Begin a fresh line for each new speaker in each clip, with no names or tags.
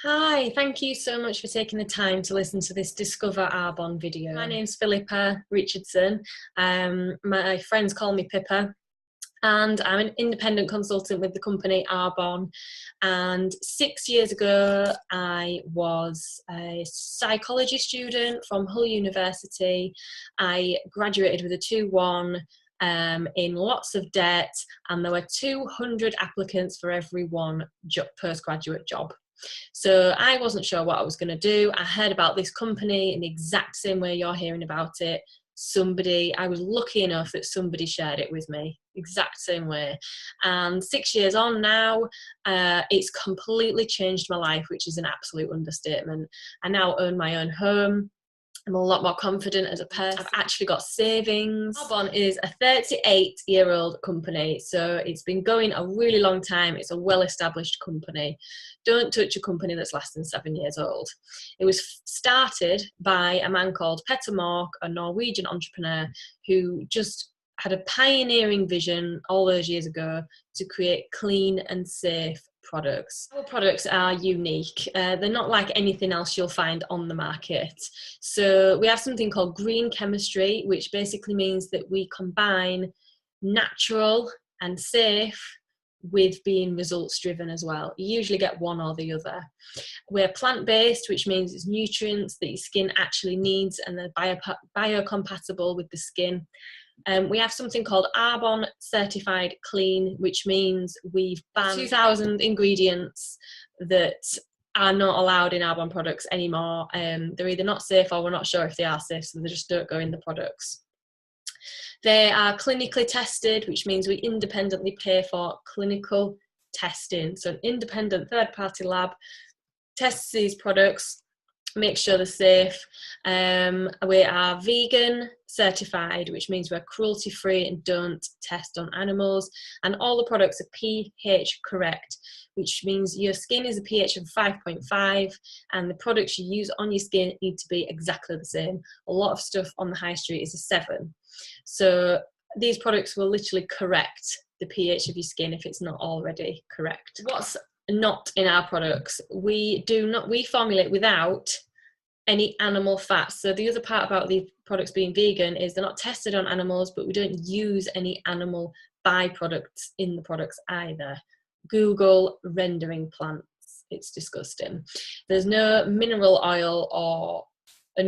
Hi, thank you so much for taking the time to listen to this Discover Arbonne video. My name's Philippa Richardson. My friends call me Pippa, and I'm an independent consultant with the company Arbonne. And 6 years ago, I was a psychology student from Hull University. I graduated with a 2-1 in lots of debt, and there were 200 applicants for every one postgraduate job. So I wasn't sure what I was going to do. I heard about this company in the exact same way you're hearing about it. I was lucky enough that somebody shared it with me, exact same way. And 6 years on now, it's completely changed my life, which is an absolute understatement. I now own my own home. I'm a lot more confident as a person. I've actually got savings. Arbonne is a 38-year-old company, so it's been going a really long time. It's a well-established company. Don't touch a company that's less than 7 years old. It was started by a man called Petter Mork, a Norwegian entrepreneur who just had a pioneering vision all those years ago to create clean and safe products. Our products are unique. They're not like anything else you'll find on the market. So we have something called green chemistry, which basically means that we combine natural and safe with being results driven as well. You usually get one or the other. We're plant-based, which means it's nutrients that your skin actually needs and they're biocompatible with the skin. We have something called Arbonne Certified Clean, which means we've banned 2,000 ingredients that are not allowed in Arbonne products anymore. They're either not safe or we're not sure if they are safe, so they just don't go in the products. They are clinically tested, which means we independently pay for clinical testing. So an independent third-party lab tests these products, make sure they're safe. We are vegan certified, which means we're cruelty free and don't test on animals, and all the products are pH correct, which means your skin is a pH of 5.5 and the products you use on your skin need to be exactly the same. A lot of stuff on the high street is a 7, so these products will literally correct the pH of your skin if it's not already correct. What's not in our products? We formulate without any animal fats. So the other part about the products being vegan is they're not tested on animals, but we don't use any animal byproducts in the products either. Google rendering plants, it's disgusting. There's no mineral oil, or the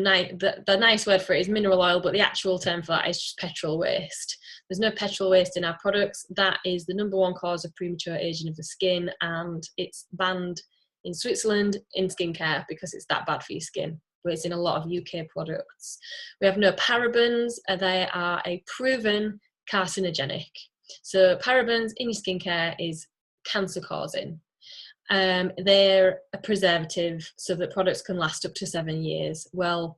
nice word for it is mineral oil, but the actual term for that is just petrol waste. There's no petrol waste in our products. That is the #1 cause of premature aging of the skin, and it's banned in Switzerland in skincare because it's that bad for your skin, but it's in a lot of UK products. We have no parabens. They are a proven carcinogenic. So parabens in your skincare is cancer causing. They're a preservative so that products can last up to 7 years. Well,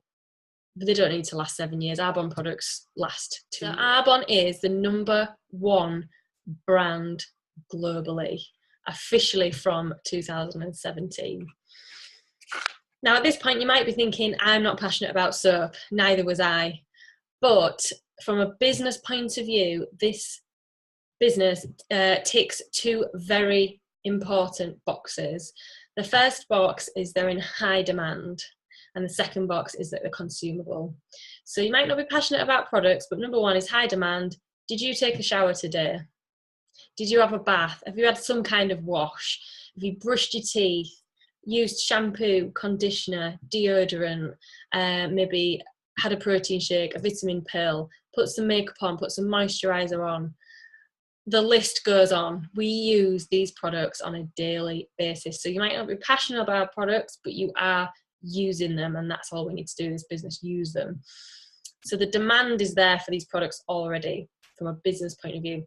they don't need to last 7 years. Arbonne products last 2 years. Arbonne is the #1 brand globally, officially from 2017. Now, at this point, you might be thinking, I'm not passionate about soap. Neither was I. But from a business point of view, this business ticks 2 very important boxes. The first box is they're in high demand, and the second box is that they're consumable. So you might not be passionate about products, but #1 is high demand. Did you take a shower today? Did you have a bath? Have you had some kind of wash? Have you brushed your teeth? Used shampoo, conditioner, deodorant, maybe had a protein shake, a vitamin pill, put some makeup on, put some moisturizer on. The list goes on. We use these products on a daily basis. So you might not be passionate about products, but you are using them, and that's all we need to do in this business, use them. So the demand is there for these products already from a business point of view.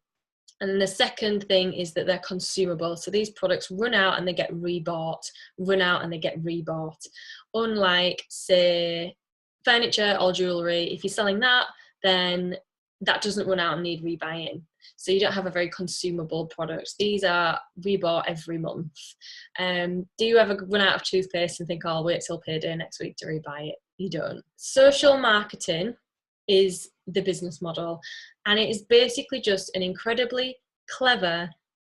And then the second thing is that they're consumable. So these products run out and they get rebought, run out and they get rebought. Unlike, say, furniture or jewellery, if you're selling that, then that doesn't run out and need rebuying. So you don't have a very consumable product. These are rebought every month. Do you ever run out of toothpaste and think, oh, I'll wait till payday next week to rebuy it? You don't. Social marketing is the business model, and it is basically just an incredibly clever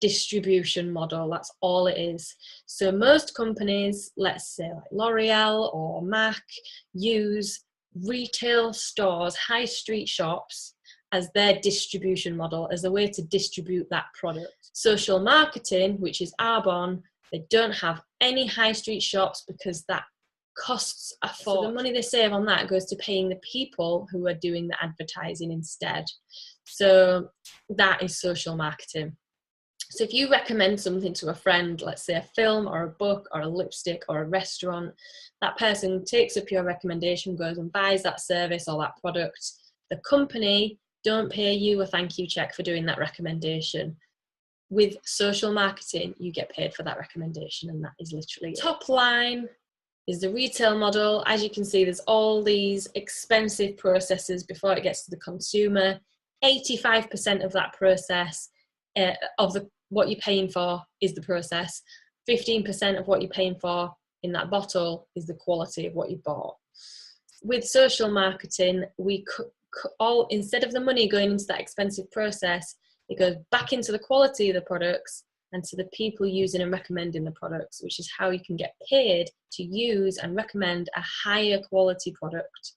distribution model. That's all it is. So most companies, let's say like L'Oreal or MAC, use retail stores, high street shops, as their distribution model, as a way to distribute that product. Social marketing, which is Arbonne, they don't have any high street shops because that costs a fortune. So the money they save on that goes to paying the people who are doing the advertising instead. So that is social marketing. So if you recommend something to a friend, let's say a film or a book or a lipstick or a restaurant, that person takes up your recommendation, goes and buys that service or that product. The company don't pay you a thank you check for doing that recommendation. With social marketing, you get paid for that recommendation, and that is literally it. Top line is the retail model. As you can see, there's all these expensive processes before it gets to the consumer. 85% of that process, what you're paying for, is the process. 15% of what you're paying for in that bottle is the quality of what you bought. With social marketing, instead of the money going into that expensive process, it goes back into the quality of the products and to the people using and recommending the products, which is how you can get paid to use and recommend a higher quality product.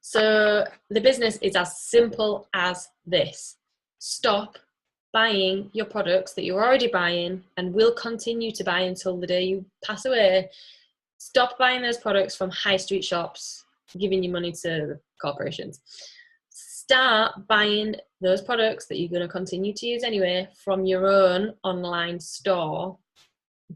So the business is as simple as this. Stop buying your products that you're already buying and will continue to buy until the day you pass away. Stop buying those products from high street shops, giving your money to corporations. Start buying those products that you're going to continue to use anyway from your own online store.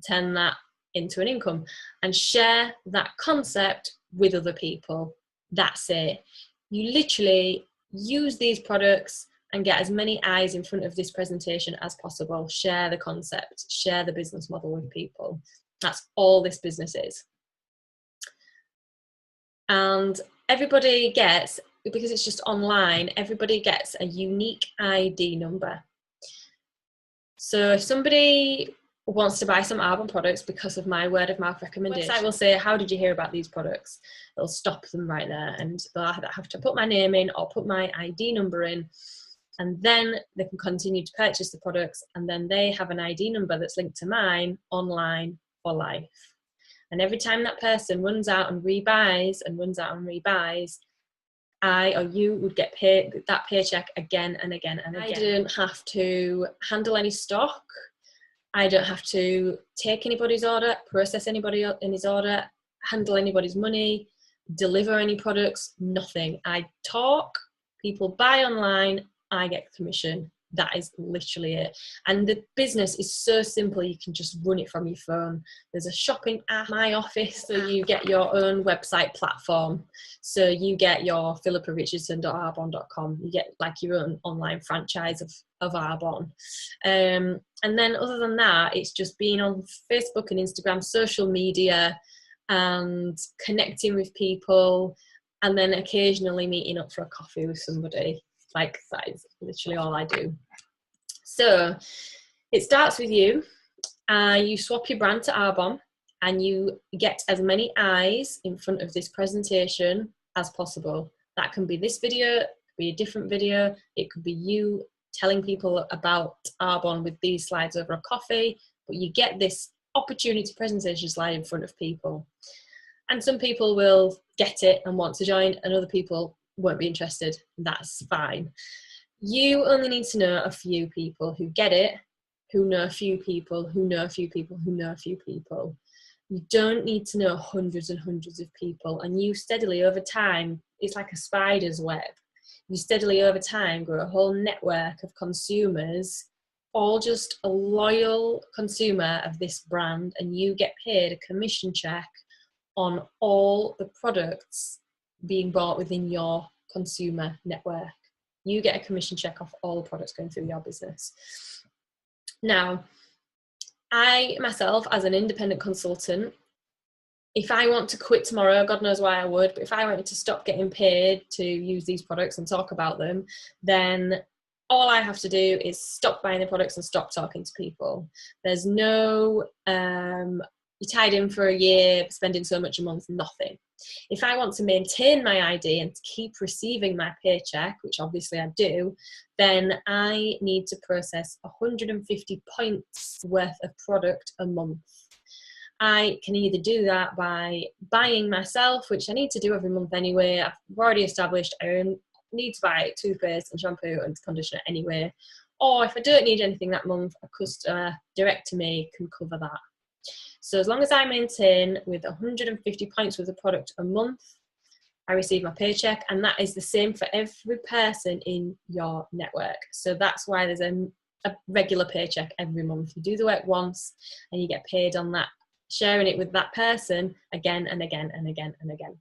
Turn that into an income and share that concept with other people. That's it. You literally use these products and get as many eyes in front of this presentation as possible. Share the concept, share the business model with people. That's all this business is. And everybody gets, because it's just online, everybody gets a unique ID number. So if somebody wants to buy some Arbonne products because of my word of mouth recommendation, the website will say, how did you hear about these products? It'll stop them right there, and they'll have to put my name in or put my ID number in, and then they can continue to purchase the products, and then they have an ID number that's linked to mine online for life. And every time that person runs out and rebuys I or you would get paid that paycheck again and again and again. I don't have to handle any stock. I don't have to take anybody's order, process anybody in his order, handle anybody's money, deliver any products, nothing. I talk, people buy online, I get commission. That is literally it. And the business is so simple, you can just run it from your phone. There's a shopping app, My Office, so you get your own website platform. So you get your philipparichdson.arbonne.com. You get like your own online franchise of Arbonne. And then other than that, it's just being on Facebook and Instagram, social media, and connecting with people, and then occasionally meeting up for a coffee with somebody. Like, that is literally all I do. So it starts with you. You swap your brand to Arbonne, and you get as many eyes in front of this presentation as possible. That can be this video, it could be a different video, it could be you telling people about Arbonne with these slides over a coffee, but you get this opportunity presentation slide in front of people. And some people will get it and want to join, and other people won't be interested. That's fine. You only need to know a few people who get it, who know a few people, who know a few people, who know a few people. You don't need to know hundreds and hundreds of people, and you steadily over time, it's like a spider's web. You steadily over time grow a whole network of consumers, all just a loyal consumer of this brand, and you get paid a commission check on all the products being bought within your consumer network. You get a commission check off all the products going through your business. Now, I myself, as an independent consultant, if I want to quit tomorrow, God knows why I would, but if I wanted to stop getting paid to use these products and talk about them, then all I have to do is stop buying the products and stop talking to people. There's no you're tied in for a year, spending so much a month, nothing. If I want to maintain my ID and keep receiving my paycheck, which obviously I do, then I need to process 150 points worth of product a month. I can either do that by buying myself, which I need to do every month anyway. I've already established I need to buy toothpaste and shampoo and conditioner anyway. Or if I don't need anything that month, a customer direct to me can cover that. So as long as I maintain with 150 points worth of product a month, I receive my paycheck, and that is the same for every person in your network. So that's why there's a regular paycheck every month. You do the work once and you get paid on that, sharing it with that person again and again and again and again.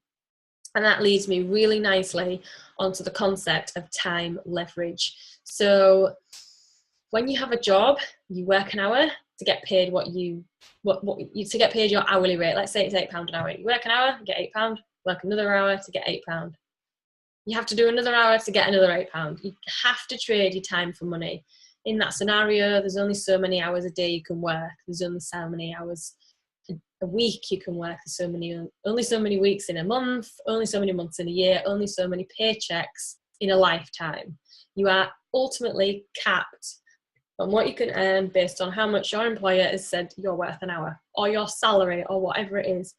And that leads me really nicely onto the concept of time leverage. So when you have a job, you work an hour to get paid to get paid your hourly rate. Let's say it's £8 an hour. You work an hour, get £8, work another hour to get £8. You have to do another hour to get another £8. You have to trade your time for money. In that scenario, there's only so many hours a day you can work. There's only so many hours a week you can work. There's only so many weeks in a month, only so many months in a year, only so many paychecks in a lifetime. You are ultimately capped on what you can earn based on how much your employer has said you're worth an hour, or your salary, or whatever it is.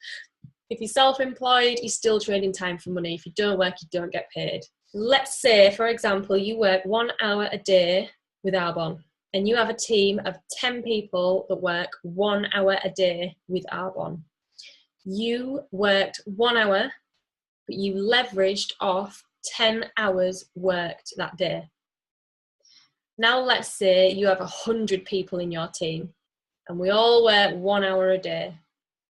If you're self-employed, you're still trading time for money. If you don't work, you don't get paid. Let's say, for example, you work 1 hour a day with Arbonne, and you have a team of 10 people that work 1 hour a day with Arbonne. You worked 1 hour, but you leveraged off 10 hours worked that day. Now let's say you have 100 people in your team and we all work 1 hour a day.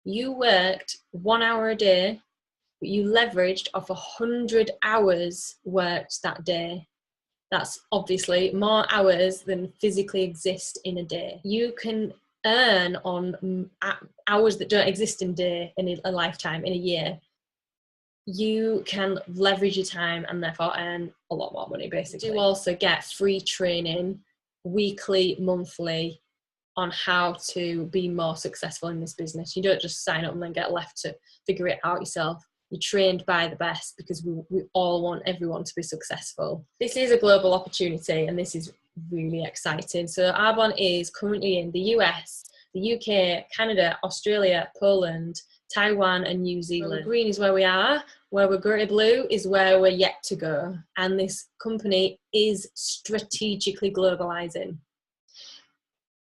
You worked 1 hour a day, but you leveraged off 100 hours worked that day. That's obviously more hours than physically exist in a day. You can earn on hours that don't exist in a lifetime, in a year. You can leverage your time and therefore earn a lot more money, basically. You do also get free training weekly, monthly, on how to be more successful in this business. You don't just sign up and then get left to figure it out yourself. You're trained by the best, because we all want everyone to be successful. This is a global opportunity and this is really exciting. So Arbonne is currently in the US, the UK, Canada, Australia, Poland, Taiwan and New Zealand. Where green is where we are, where we're grey blue is where we're yet to go. And this company is strategically globalizing.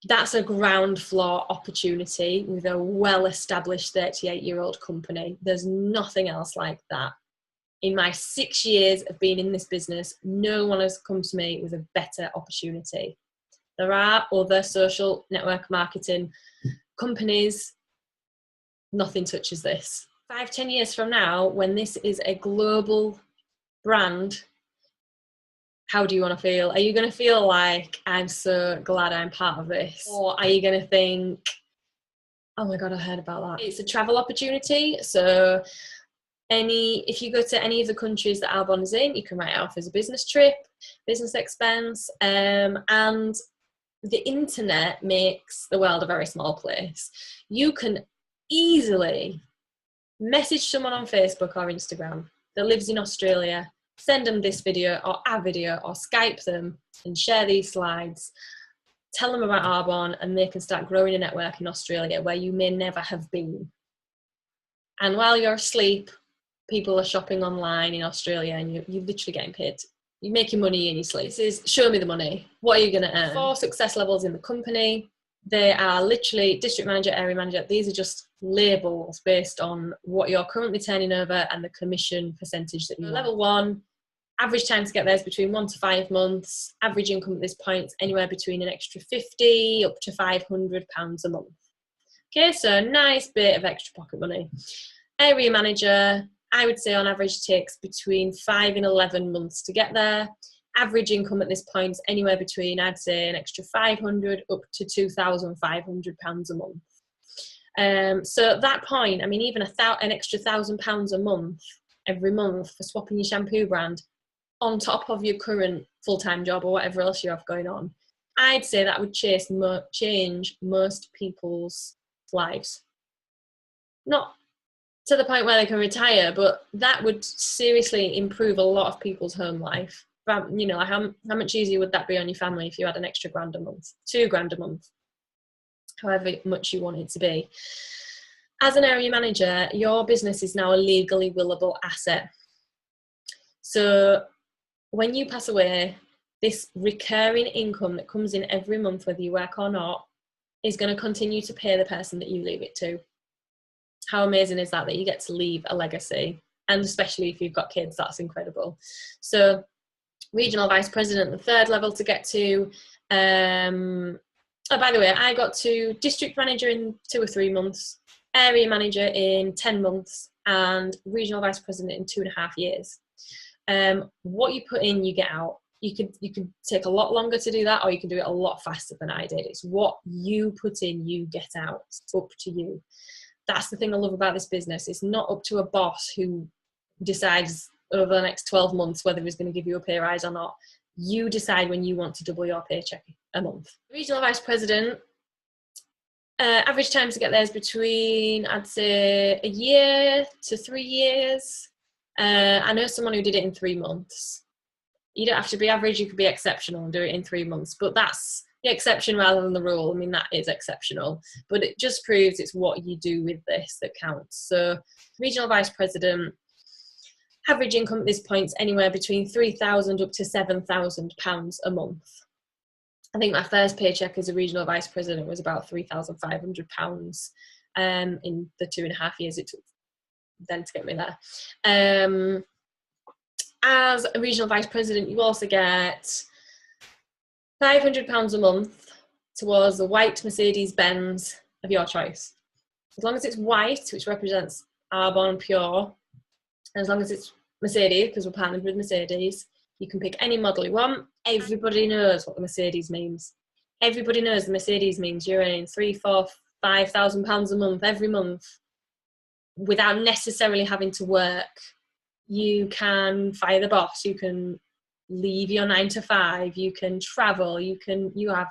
That's a ground floor opportunity with a well-established 38-year-old company. There's nothing else like that. In my 6 years of being in this business, no one has come to me with a better opportunity. There are other social network marketing companies. Nothing touches this. 5-10 years from now, when this is a global brand, how do you want to feel? Are you going to feel like, I'm so glad I'm part of this? Or are you going to think, oh my God, I heard about that? It's a travel opportunity. So if you go to any of the countries that Arbonne is in, you can write it off as a business trip, business expense. And the internet makes the world a very small place. You can easily message someone on Facebook or Instagram that lives in Australia, send them this video or our video, or Skype them and share these slides, tell them about Arbonne, and they can start growing a network in Australia where you may never have been. And while you're asleep, people are shopping online in Australia and you're literally getting paid. You're making money in your sleep. This is show me the money. What are you going to earn? 4 success levels in the company. They are literally district manager, area manager. These are just labels based on what you're currently turning over and the commission percentage that you want. Level 1, average time to get there is between 1 to 5 months. Average income at this point is anywhere between an extra £50 up to £500 a month. Okay, so a nice bit of extra pocket money. Area manager, I would say on average takes between 5 and 11 months to get there. Average income at this point is anywhere between, I'd say, an extra £500 up to £2,500 a month. So at that point, I mean, even an extra £1,000 a month every month for swapping your shampoo brand on top of your current full-time job or whatever else you have going on, I'd say that would change most people's lives. not to the point where they can retire, but that would seriously improve a lot of people's home life. But, you know, how much easier would that be on your family if you had an extra grand a month, £2 a month, however much you want it to be. As an area manager, your business is now a legally willable asset. So when you pass away, this recurring income that comes in every month, whether you work or not, is going to continue to pay the person that you leave it to. How amazing is that you get to leave a legacy? And especially if you've got kids, that's incredible. So regional vice president, the third level to get to. Oh, by the way, I got to district manager in 2 or 3 months, area manager in 10 months, and regional vice president in 2.5 years. What you put in, you get out. You could take a lot longer to do that, or you can do it a lot faster than I did. It's what you put in, you get out. It's up to you. That's the thing I love about this business. It's not up to a boss who decides over the next 12 months whether he's going to give you a pay rise or not. You decide when you want to double your paycheck a month. Regional vice president, average time to get there is between, I'd say, 1 year to 3 years. I know someone who did it in 3 months. You don't have to be average, you could be exceptional and do it in 3 months, but that's the exception rather than the rule. I mean, that is exceptional, but it just proves it's what you do with this that counts. So regional vice president, average income at this point is anywhere between £3,000 up to £7,000 a month. I think my first paycheck as a regional vice president was about £3,500 in the 2.5 years it took then to get me there. As a regional vice president, you also get £500 a month towards the white Mercedes-Benz of your choice. As long as it's white, which represents Arbonne Pure, and as long as it's Mercedes, because we're partnered with Mercedes, you can pick any model you want. Everybody knows what the Mercedes means. Everybody knows the Mercedes means you're earning £3,000, £4,000, £5,000 a month every month without necessarily having to work. You can fire the boss, you can leave your 9 to 5, you can travel, you have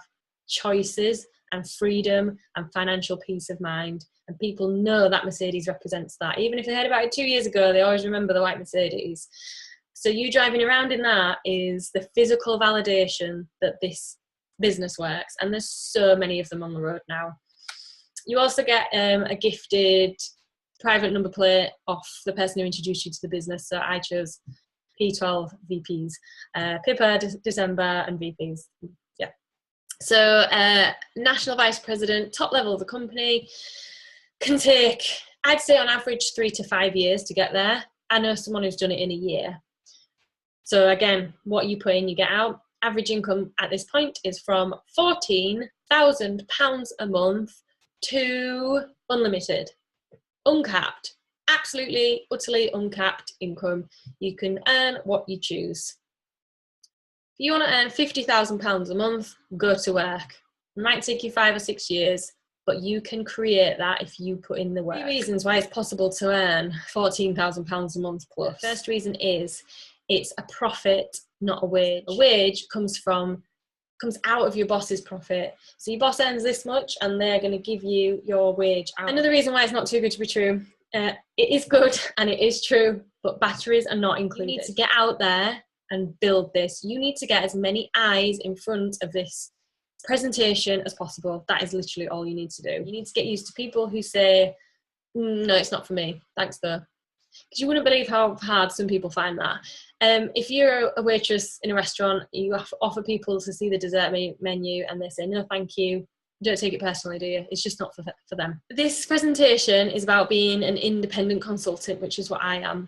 choices and freedom and financial peace of mind. And people know that Mercedes represents that. Even if they heard about it 2 years ago, they always remember the white Mercedes. So you driving around in that is the physical validation that this business works. And there's so many of them on the road now. You also get a gifted private number plate off the person who introduced you to the business. So I chose P12 VPs, Pippa, December, and VPs. Yeah. So national vice president, top level of the company, can take, I'd say on average, 3 to 5 years to get there. I know someone who's done it in a year. So again, what you put in, you get out. Average income at this point is from £14,000 a month to unlimited. Uncapped, absolutely, utterly uncapped income. You can earn what you choose. If you want to earn £50,000 a month, go to work. It might take you 5 or 6 years, but you can create that if you put in the work. 3 reasons why it's possible to earn £14,000 a month plus. The first reason is it's a profit, not a wage. A wage comes out of your boss's profit. So your boss earns this much and they're going to give you your wage out. Another reason why it's not too good to be true, it is good and it is true, but batteries are not included. You need to get out there and build this. You need to get as many eyes in front of this presentation as possible. That is literally all you need to do. You need to get used to people who say, no, it's not for me, thanks though. Because you wouldn't believe how hard some people find that. If you're a waitress in a restaurant, you offer people to see the dessert menu and they say, no, thank you. Don't take it personally, do you? It's just not for them. This presentation is about being an independent consultant, which is what I am.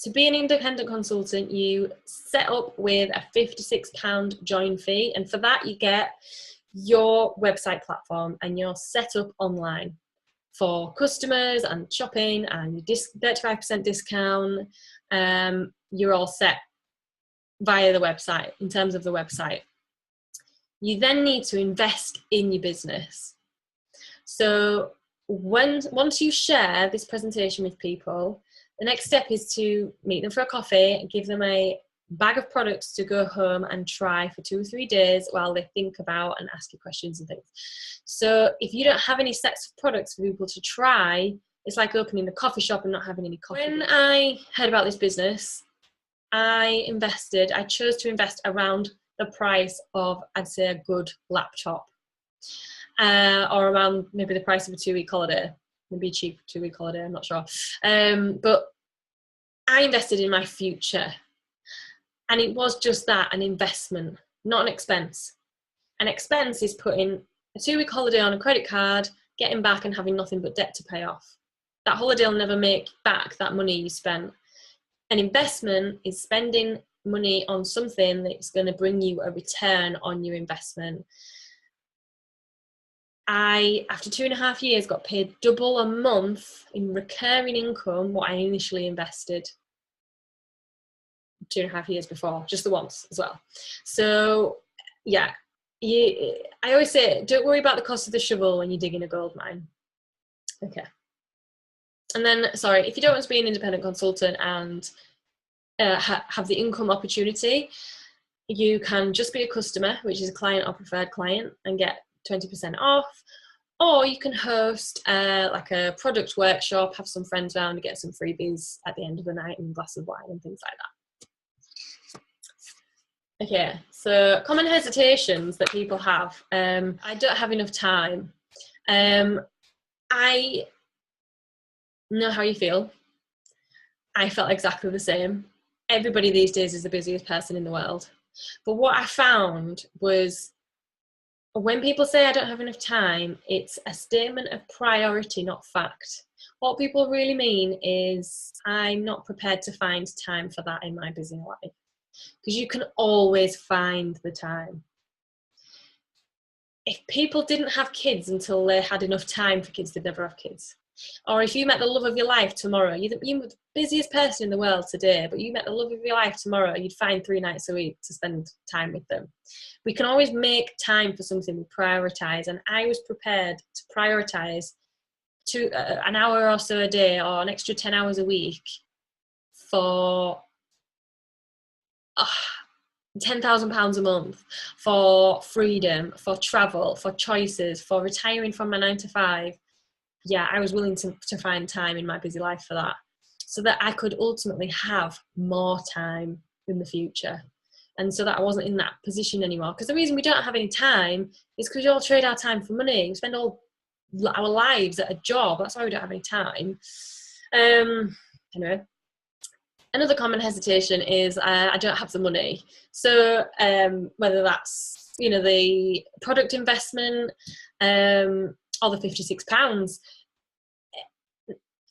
To be an independent consultant, you set up with a £56 join fee. And for that, you get your website platform and you're set up online for customers and shopping and 35% discount. You're all set via the website in terms of the website. You then need to invest in your business. So once you share this presentation with people, the next step is to meet them for a coffee and give them a bag of products to go home and try for 2 or 3 days while they think about and ask you questions and things. So if you don't have any sets of products for people to try, it's like opening the coffee shop and not having any coffee. When I heard about this business, I chose to invest around the price of, I'd say, a good laptop, or around maybe the price of a 2-week holiday, maybe a cheap 2-week holiday, I'm not sure. But I invested in my future, and it was just that, an investment, not an expense. An expense is putting a 2-week holiday on a credit card, getting back and having nothing but debt to pay off. That holiday will never make back that money you spent. An investment is spending money on something that's going to bring you a return on your investment. I, after 2.5 years, got paid double a month in recurring income what I initially invested 2.5 years before, just the once as well. So yeah, I always say, don't worry about the cost of the shovel when you're digging a gold mine. Okay. And then, sorry, if you don't want to be an independent consultant and have the income opportunity, you can just be a customer, which is a client or preferred client, and get 20% off. Or you can host like a product workshop, have some friends around and get some freebies at the end of the night and a glass of wine and things like that. Okay, so common hesitations that people have. I don't have enough time. I know how you feel. I felt exactly the same. Everybody these days is the busiest person in the world. But what I found was, when people say I don't have enough time, it's a statement of priority, not fact. What people really mean is, I'm not prepared to find time for that in my busy life. Because you can always find the time. If people didn't have kids until they had enough time for kids, they'd never have kids. Or if you met the love of your life tomorrow, you're the busiest person in the world today, but you met the love of your life tomorrow, you'd find 3 nights a week to spend time with them. We can always make time for something we prioritise, and I was prepared to prioritise an hour or so a day, or an extra 10 hours a week for £10,000 a month, for freedom, for travel, for choices, for retiring from my 9 to 5. Yeah, I was willing to find time in my busy life for that, so that I could ultimately have more time in the future, and so that I wasn't in that position anymore. Because the reason we don't have any time is because we all trade our time for money. We spend all our lives at a job. That's why we don't have any time. Anyway, another common hesitation is I don't have the money. So whether that's, you know, the product investment or the £56.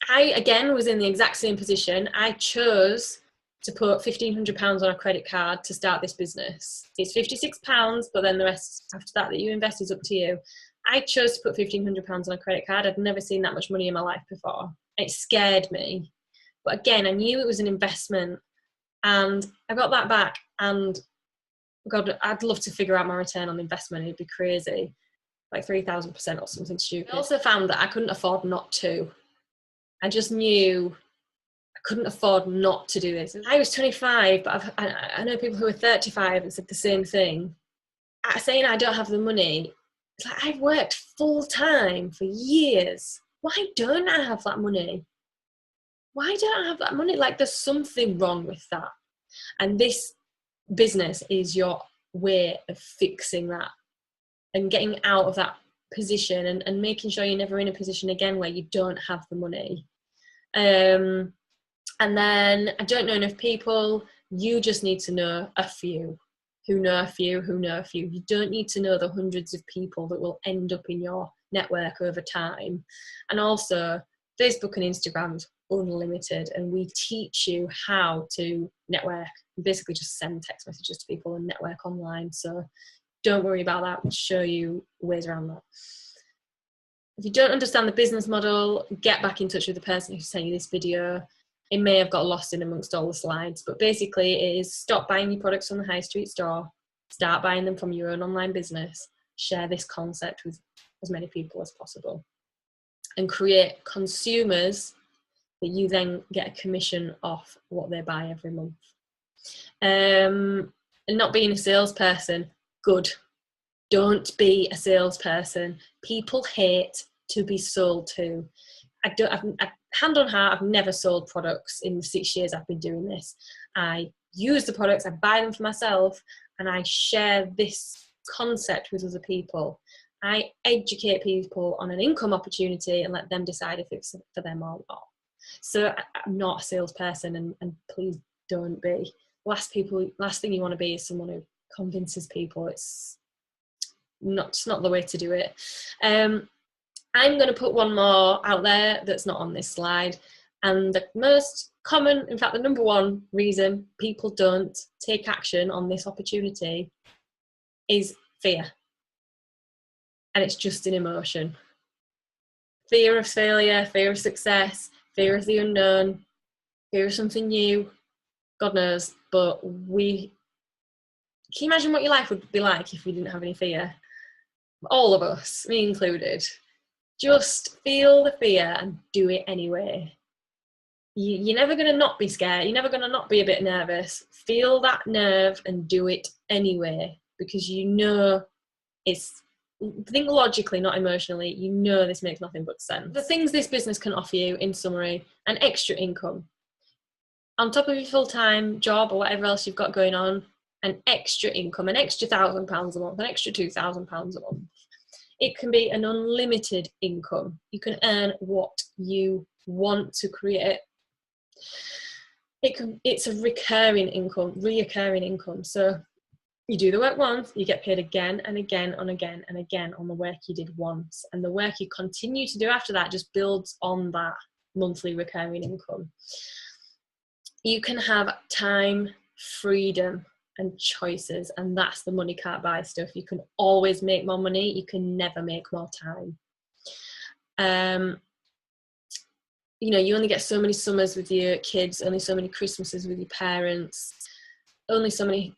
I, again, was in the exact same position. I chose to put £1,500 on a credit card to start this business. It's £56, but then the rest after that you invest is up to you. I chose to put £1,500 on a credit card. I'd never seen that much money in my life before. It scared me. But again, I knew it was an investment, and I got that back, and God, I'd love to figure out my return on investment. It'd be crazy, like 3,000% or something stupid. I also found that I couldn't afford not to. I just knew I couldn't afford not to do this. I was 25, but I know people who are 35 and said the same thing. Saying I don't have the money, it's like, I've worked full time for years. Why don't I have that money? Why don't I have that money? Like, there's something wrong with that. And this business is your way of fixing that and getting out of that position, and making sure you're never in a position again where you don't have the money. And then, I don't know enough people. You just need to know a few who know a few who know a few. You don't need to know the hundreds of people that will end up in your network over time. And also, Facebook and Instagram's unlimited, and we teach you how to network. Basically just send text messages to people and network online. So don't worry about that. We'll show you ways around that. If you don't understand the business model, get back in touch with the person who sent you this video. It may have got lost in amongst all the slides, but basically it is, stop buying your products from the high street store, start buying them from your own online business, share this concept with as many people as possible, and create consumers that you then get a commission off what they buy every month. And not being a salesperson, good. Don't be a salesperson. People hate to be sold to. Hand on heart, I've never sold products in the 6 years I've been doing this. I use the products, I buy them for myself, and I share this concept with other people. I educate people on an income opportunity and let them decide if it's for them or not. So I'm not a salesperson, and please don't be. Last thing you want to be is someone who convinces people. It's not the way to do it. I'm going to put one more out there that's not on this slide. And the most common, in fact, the number one reason people don't take action on this opportunity is fear. And it's just an emotion. Fear of failure, fear of success, fear of the unknown, fear of something new. God knows. But can you imagine what your life would be like if we didn't have any fear? All of us, me included. Just feel the fear and do it anyway. You're never going to not be scared. You're never going to not be a bit nervous. Feel that nerve and do it anyway, because you know think logically, not emotionally. You know this makes nothing but sense. The things this business can offer you, in summary: an extra income. On top of your full-time job or whatever else you've got going on, an extra income, an extra £1,000 a month, an extra £2,000 a month. It can be an unlimited income. You can earn what you want to create. It's a reoccurring income. So you do the work once, you get paid again and again and again and again on the work you did once. And the work you continue to do after that just builds on that monthly recurring income. You can have time, freedom, and choices, and that's the money can't buy stuff. You can always make more money, you can never make more time. You only get so many summers with your kids, only so many Christmases with your parents, only so many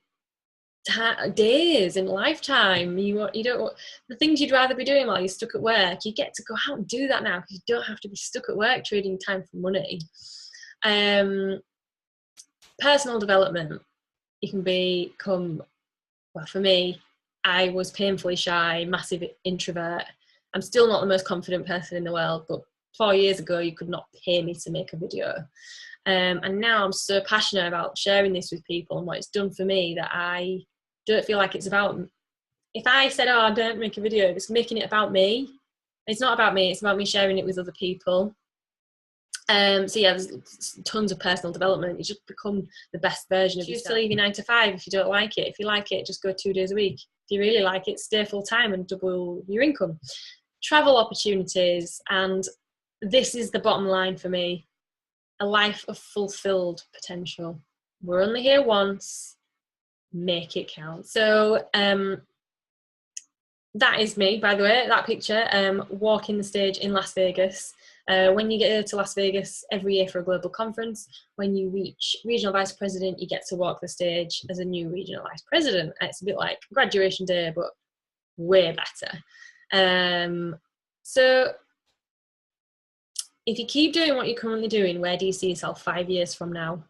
days in lifetime. You don't, the things you'd rather be doing while you're stuck at work, you get to go out and do that now, because you don't have to be stuck at work trading time for money. Personal development. You can become, well, for me, I was painfully shy, massive introvert. I'm still not the most confident person in the world, but 4 years ago, you could not pay me to make a video. And now I'm so passionate about sharing this with people and what it's done for me that I don't feel like it's about, if I said, oh, I don't make a video, it's making it about me. It's not about me, it's about me sharing it with other people. So yeah, there's tons of personal development. You just become the best version of yourself. You still leave your 9 to 5 if you don't like it. If you like it, just go 2 days a week. If you really like it, stay full time and double your income. Travel opportunities, and this is the bottom line for me: a life of fulfilled potential. We're only here once. Make it count. So that is me, by the way, that picture, walking the stage in Las Vegas. When you get to Las Vegas every year for a global conference, when you reach regional vice president, you get to walk the stage as a new regional vice president. It's a bit like graduation day, but way better. So if you keep doing what you're currently doing, where do you see yourself 5 years from now?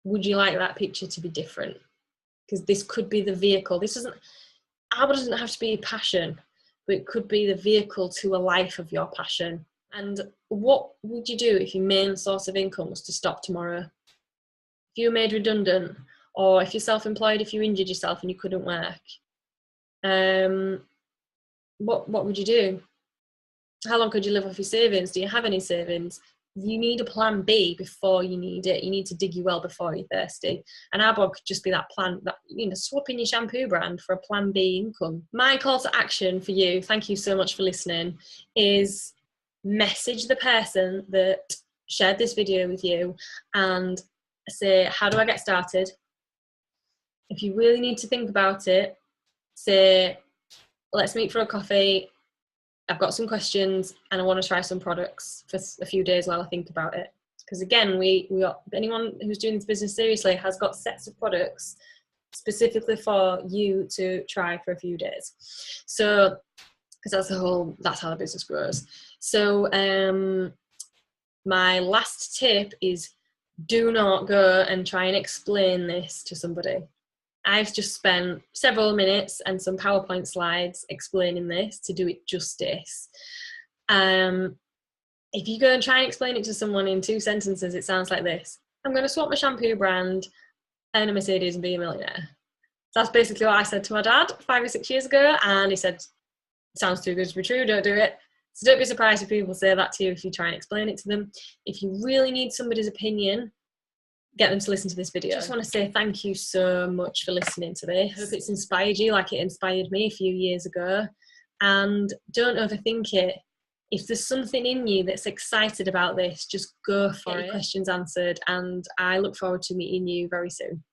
Would you like that picture to be different? Because this could be the vehicle. Arbor doesn't have to be a passion, but it could be the vehicle to a life of your passion. And what would you do if your main source of income was to stop tomorrow? If you were made redundant, or if you're self-employed, if you injured yourself and you couldn't work, what would you do? How long could you live off your savings? Do you have any savings? You need a plan B before you need it. You need to dig your well before you're thirsty. And Arbor could just be that plan, that, swapping your shampoo brand for a plan B income. My call to action for you, thank you so much for listening, is message the person that shared this video with you and say, how do I get started? If you really need to think about it, say, let's meet for a coffee. I've got some questions and I want to try some products for a few days while I think about it. Because again, anyone who's doing this business seriously has got sets of products specifically for you to try for a few days. So, because that's how the business grows. So, my last tip is Do not go and try and explain this to somebody. I've just spent several minutes and some PowerPoint slides explaining this to do it justice. If you go and try and explain it to someone in 2 sentences, it sounds like this: I'm going to swap my shampoo brand, earn a Mercedes and be a millionaire. That's basically what I said to my dad 5 or 6 years ago, and he said, sounds too good to be true, don't do it. So don't be surprised if people say that to you if you try and explain it to them. If you really need somebody's opinion, get them to listen to this video. I just want to say thank you so much for listening to this. I hope it's inspired you like it inspired me a few years ago. And don't overthink it. If there's something in you that's excited about this, just go for it. Get your questions answered, and I look forward to meeting you very soon.